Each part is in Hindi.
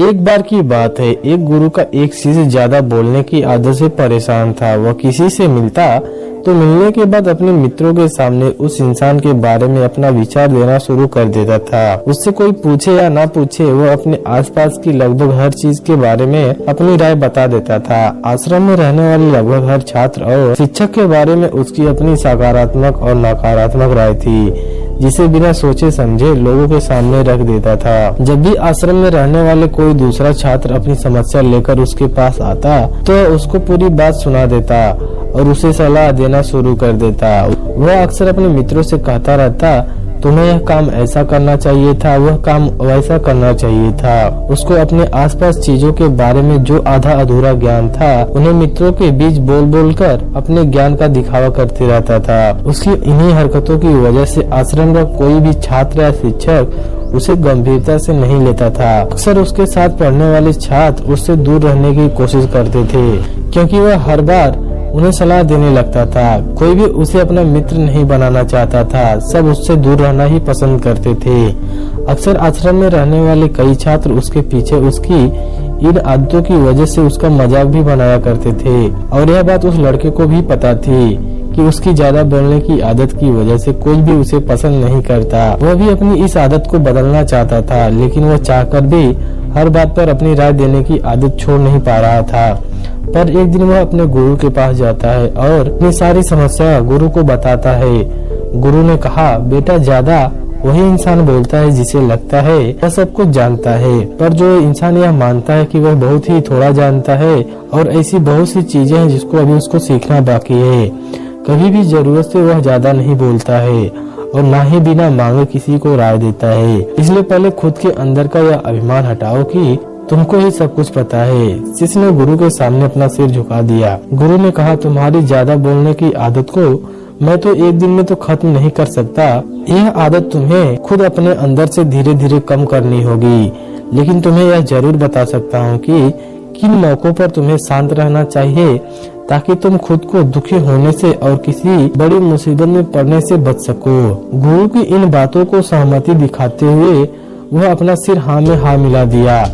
एक बार की बात है, एक गुरु का एक शिष्य ज्यादा बोलने की आदत से परेशान था। वह किसी से मिलता तो मिलने के बाद अपने मित्रों के सामने उस इंसान के बारे में अपना विचार देना शुरू कर देता था। उससे कोई पूछे या ना पूछे, वह अपने आसपास की लगभग हर चीज के बारे में अपनी राय बता देता था। आश्रम में रहने वाले लगभग हर छात्र और शिक्षक के बारे में उसकी अपनी सकारात्मक और नकारात्मक राय थी, जिसे बिना सोचे समझे लोगों के सामने रख देता था। जब भी आश्रम में रहने वाले कोई दूसरा छात्र अपनी समस्या लेकर उसके पास आता तो उसको पूरी बात सुना देता और उसे सलाह देना शुरू कर देता। वह अक्सर अपने मित्रों से कहता रहता, तुम्हें यह काम ऐसा करना चाहिए था, वह काम वैसा करना चाहिए था। उसको अपने आसपास चीजों के बारे में जो आधा अधूरा ज्ञान था, उन्हें मित्रों के बीच बोल बोल कर अपने ज्ञान का दिखावा करते रहता था। उसकी इन्हीं हरकतों की वजह से आश्रम का कोई भी छात्र या शिक्षक उसे गंभीरता से नहीं लेता था। अक्सर उसके साथ पढ़ने वाले छात्र उससे दूर रहने की कोशिश करते थे, क्योंकि वह हर बार उन्हें सलाह देने लगता था। कोई भी उसे अपना मित्र नहीं बनाना चाहता था, सब उससे दूर रहना ही पसंद करते थे। अक्सर आश्रम में रहने वाले कई छात्र उसके पीछे उसकी इन आदतों की वजह से उसका मजाक भी बनाया करते थे, और यह बात उस लड़के को भी पता थी कि उसकी ज्यादा बोलने की आदत की वजह से कोई भी उसे पसंद नहीं करता। वह भी अपनी इस आदत को बदलना चाहता था, लेकिन वह चाहकर भी हर बात पर अपनी राय देने की आदत छोड़ नहीं पा रहा था। पर एक दिन वह अपने गुरु के पास जाता है और अपनी सारी समस्या गुरु को बताता है। गुरु ने कहा, बेटा, ज्यादा वही इंसान बोलता है जिसे लगता है वह सब कुछ जानता है, पर जो इंसान यह मानता है कि वह बहुत ही थोड़ा जानता है और ऐसी बहुत सी चीजें हैं जिसको अभी उसको सीखना बाकी है। कभी भी जरूरत से वह ज्यादा नहीं बोलता है और ना ही बिना मांगे किसी को राय देता है। इसलिए पहले खुद के अंदर का यह अभिमान हटाओ कि तुमको ही सब कुछ पता है। शिष्य ने गुरु के सामने अपना सिर झुका दिया। गुरु ने कहा, तुम्हारी ज्यादा बोलने की आदत को मैं तो एक दिन में तो खत्म नहीं कर सकता। यह आदत तुम्हें खुद अपने अंदर से धीरे धीरे कम करनी होगी, लेकिन तुम्हें यह जरूर बता सकता हूँ कि किन मौकों पर तुम्हें शांत रहना चाहिए, ताकि तुम खुद को दुखी होने से और किसी बड़ी मुसीबत में पड़ने से बच सको। गुरु की इन बातों को सहमति दिखाते हुए वह अपना सिर हाँ में हाँ मिला दिया।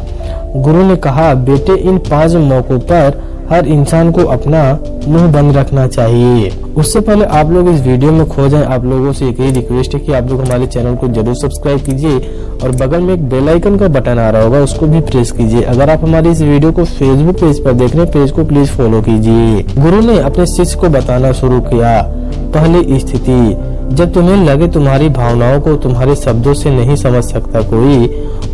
गुरु ने कहा, बेटे, इन 5 मौकों पर हर इंसान को अपना मुंह बंद रखना चाहिए। उससे पहले आप लोग इस वीडियो में खो जाएं, आप लोगों से एक ही रिक्वेस्ट है कि आप लोग हमारे चैनल को जरूर सब्सक्राइब कीजिए और बगल में एक बेल आइकन का बटन आ रहा होगा, उसको भी प्रेस कीजिए। अगर आप हमारी इस वीडियो को फेसबुक पेज पर देख रहे हैं, पेज को प्लीज फॉलो कीजिए। गुरु ने अपने शिष्य को बताना शुरू किया, पहली स्थिति, जब तुम्हें लगे तुम्हारी भावनाओं को तुम्हारे शब्दों से नहीं समझ सकता कोई,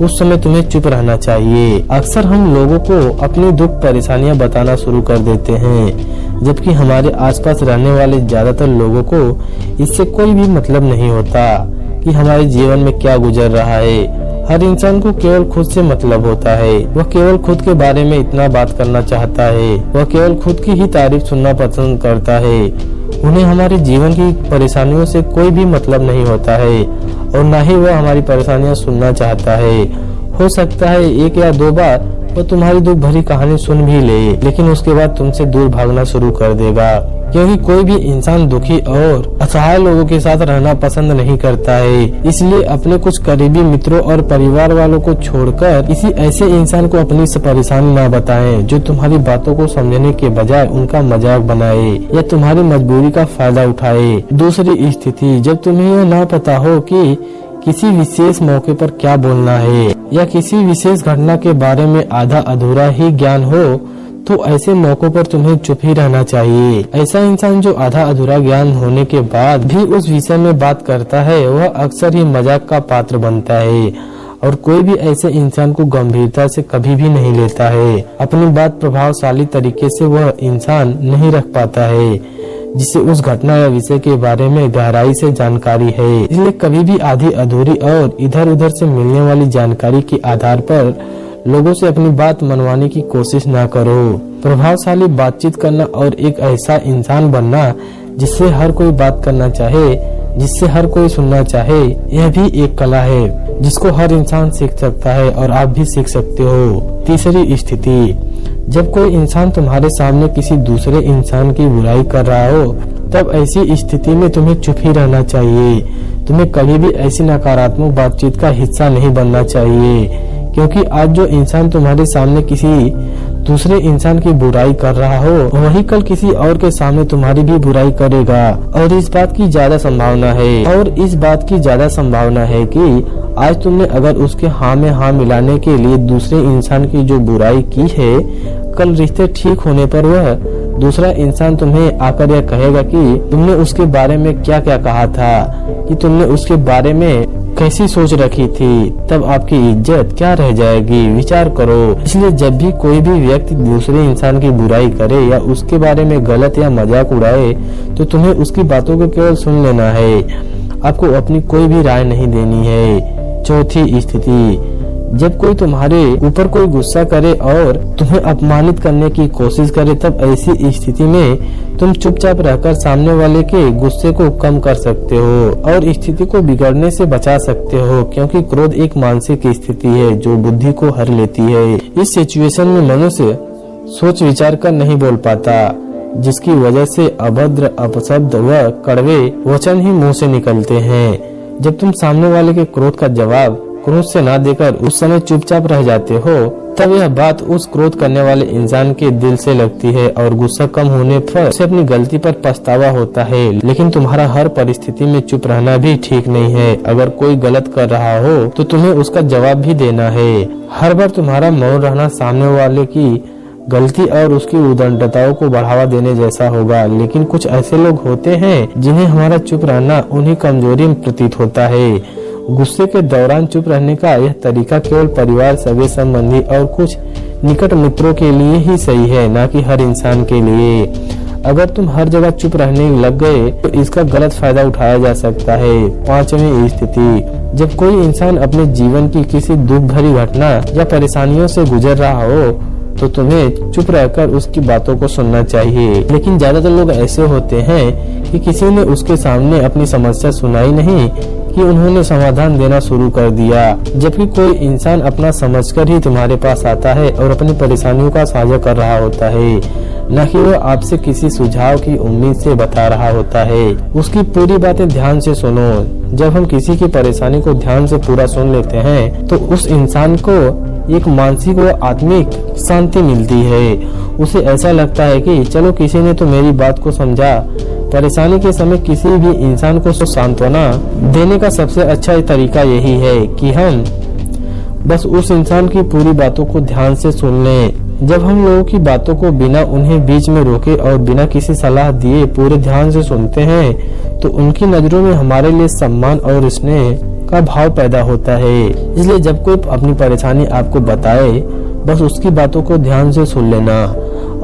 उस समय तुम्हें चुप रहना चाहिए। अक्सर हम लोगों को अपनी दुख परेशानियां बताना शुरू कर देते हैं, जबकि हमारे आसपास रहने वाले ज्यादातर लोगों को इससे कोई भी मतलब नहीं होता कि हमारे जीवन में क्या गुजर रहा है। हर इंसान को केवल खुद से मतलब होता है। वह केवल खुद के बारे में इतना बात करना चाहता है। वह केवल खुद की ही तारीफ सुनना पसंद करता है। उन्हें हमारे जीवन की परेशानियों से कोई भी मतलब नहीं होता है और न ही वह हमारी परेशानियां सुनना चाहता है। हो सकता है 1 या 2 बार वो तुम्हारी दुख भरी कहानी सुन भी ले, लेकिन उसके बाद तुमसे दूर भागना शुरू कर देगा, क्योंकि कोई भी इंसान दुखी और असहाय लोगों के साथ रहना पसंद नहीं करता है। इसलिए अपने कुछ करीबी मित्रों और परिवार वालों को छोड़कर किसी ऐसे इंसान को अपनी परेशानी न बताएं, जो तुम्हारी बातों को समझने के बजाय उनका मजाक बनाए या तुम्हारी मजबूरी का फायदा उठाए। दूसरी स्थिति, जब तुम्हें यह न पता हो कि किसी विशेष मौके पर क्या बोलना है या किसी विशेष घटना के बारे में आधा अधूरा ही ज्ञान हो, तो ऐसे मौकों पर तुम्हें चुप ही रहना चाहिए। ऐसा इंसान जो आधा अधूरा ज्ञान होने के बाद भी उस विषय में बात करता है, वह अक्सर ही मजाक का पात्र बनता है और कोई भी ऐसे इंसान को गंभीरता से कभी भी नहीं लेता है। अपनी बात प्रभावशाली तरीके से वह इंसान नहीं रख पाता है, जिसे उस घटना या विषय के बारे में गहराई से जानकारी है। इसलिए कभी भी आधी अधूरी और इधर उधर से मिलने वाली जानकारी के आधार पर लोगों से अपनी बात मनवाने की कोशिश ना करो। प्रभावशाली बातचीत करना और एक ऐसा इंसान बनना जिससे हर कोई बात करना चाहे, जिससे हर कोई सुनना चाहे, यह भी एक कला है जिसको हर इंसान सीख सकता है और आप भी सीख सकते हो। तीसरी स्थिति, जब कोई इंसान तुम्हारे सामने किसी दूसरे इंसान की बुराई कर रहा हो, तब ऐसी स्थिति में तुम्हें चुप ही रहना चाहिए। तुम्हें कभी भी ऐसी नकारात्मक बातचीत का हिस्सा नहीं बनना चाहिए, क्योंकि आज जो इंसान तुम्हारे सामने किसी दूसरे इंसान की बुराई कर रहा हो, वही कल किसी और के सामने तुम्हारी भी बुराई करेगा। और इस बात की ज्यादा संभावना है कि आज तुमने अगर उसके हाँ में हाँ मिलाने के लिए दूसरे इंसान की जो बुराई की है, कल रिश्ते ठीक होने पर वह दूसरा इंसान तुम्हें आकर यह कहेगा कि तुमने उसके बारे में क्या क्या कहा था, कि तुमने उसके बारे में कैसी सोच रखी थी, तब आपकी इज्जत क्या रह जाएगी। विचार करो। इसलिए जब भी कोई भी व्यक्ति दूसरे इंसान की बुराई करे या उसके बारे में गलत या मजाक उड़ाए, तो तुम्हें उसकी बातों को केवल सुन लेना है, आपको अपनी कोई भी राय नहीं देनी है। चौथी स्थिति, जब कोई तुम्हारे ऊपर कोई गुस्सा करे और तुम्हें अपमानित करने की कोशिश करे, तब ऐसी स्थिति में तुम चुपचाप रहकर सामने वाले के गुस्से को कम कर सकते हो और स्थिति को बिगड़ने से बचा सकते हो, क्योंकि क्रोध एक मानसिक स्थिति है जो बुद्धि को हर लेती है। इस सिचुएशन में मनुष्य सोच विचार कर नहीं बोल पाता, जिसकी वजह से अभद्र अपशब्द व कड़वे वचन ही मुंह से निकलते हैं। जब तुम सामने वाले के क्रोध का जवाब क्रोध से ना देकर उस समय चुपचाप रह जाते हो, तब यह बात उस क्रोध करने वाले इंसान के दिल से लगती है और गुस्सा कम होने पर उसे अपनी गलती पर पछतावा होता है। लेकिन तुम्हारा हर परिस्थिति में चुप रहना भी ठीक नहीं है। अगर कोई गलत कर रहा हो तो तुम्हें उसका जवाब भी देना है। हर बार तुम्हारा मौन रहना सामने वाले की गलती और उसकी उद्दंडताओं को बढ़ावा देने जैसा होगा। लेकिन कुछ ऐसे लोग होते हैं जिन्हें हमारा चुप रहना उन्हीं कमजोरी में प्रतीत होता है। गुस्से के दौरान चुप रहने का यह तरीका केवल परिवार, सगे संबंधी और कुछ निकट मित्रों के लिए ही सही है, न कि हर इंसान के लिए। अगर तुम हर जगह चुप रहने लग गए तो इसका गलत फायदा उठाया जा सकता है। पांचवी स्थिति, जब कोई इंसान अपने जीवन की किसी दुख भरी घटना या परेशानियों से गुजर रहा हो, तो तुम्हें चुप रहकर उसकी बातों को सुनना चाहिए। लेकिन ज्यादातर लोग ऐसे होते हैं कि किसी ने उसके सामने अपनी समस्या सुनाई नहीं कि उन्होंने समाधान देना शुरू कर दिया। जबकि कोई इंसान अपना समझकर ही तुम्हारे पास आता है और अपनी परेशानियों का साझा कर रहा होता है, न कि वो आपसे किसी सुझाव की उम्मीद से बता रहा होता है। उसकी पूरी बातें ध्यान से सुनो। जब हम किसी की परेशानी को ध्यान से पूरा सुन लेते हैं तो उस इंसान को एक मानसिक व आत्मिक शांति मिलती है। उसे ऐसा लगता है कि चलो किसी ने तो मेरी बात को समझा। परेशानी के समय किसी भी इंसान को सांत्वना देने का सबसे अच्छा तरीका यही है कि हम बस उस इंसान की पूरी बातों को ध्यान से सुन लें। जब हम लोगों की बातों को बिना उन्हें बीच में रोके और बिना किसी सलाह दिए पूरे ध्यान से सुनते हैं, तो उनकी नजरों में हमारे लिए सम्मान और स्नेह का भाव पैदा होता है। इसलिए जब कोई अपनी परेशानी आपको बताए, बस उसकी बातों को ध्यान से सुन लेना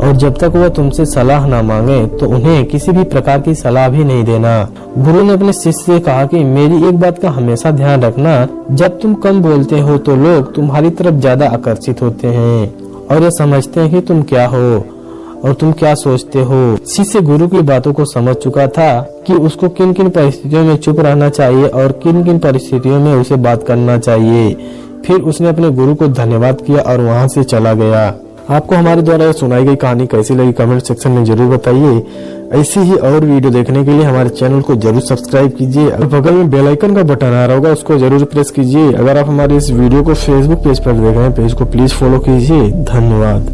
और जब तक वह तुमसे सलाह ना मांगे तो उन्हें किसी भी प्रकार की सलाह भी नहीं देना। गुरु ने अपने शिष्य से कहा कि मेरी एक बात का हमेशा ध्यान रखना, जब तुम कम बोलते हो तो लोग तुम्हारी तरफ ज्यादा आकर्षित होते हैं और ये समझते हैं कि तुम क्या हो और तुम क्या सोचते हो। शिष्य गुरु की बातों को समझ चुका था कि उसको किन किन परिस्थितियों में चुप रहना चाहिए और किन किन परिस्थितियों में उसे बात करना चाहिए। फिर उसने अपने गुरु को धन्यवाद किया और वहाँ से चला गया। आपको हमारे द्वारा सुनाई गई कहानी कैसी लगी कमेंट सेक्शन में जरूर बताइए। ऐसी ही और वीडियो देखने के लिए हमारे चैनल को जरूर सब्सक्राइब कीजिए और बगल में बेल आइकन का बटन आ रहा होगा, उसको जरूर प्रेस कीजिए। अगर आप हमारे इस वीडियो को फेसबुक पेज पर देख रहे हैं, पेज को प्लीज फॉलो कीजिए। धन्यवाद।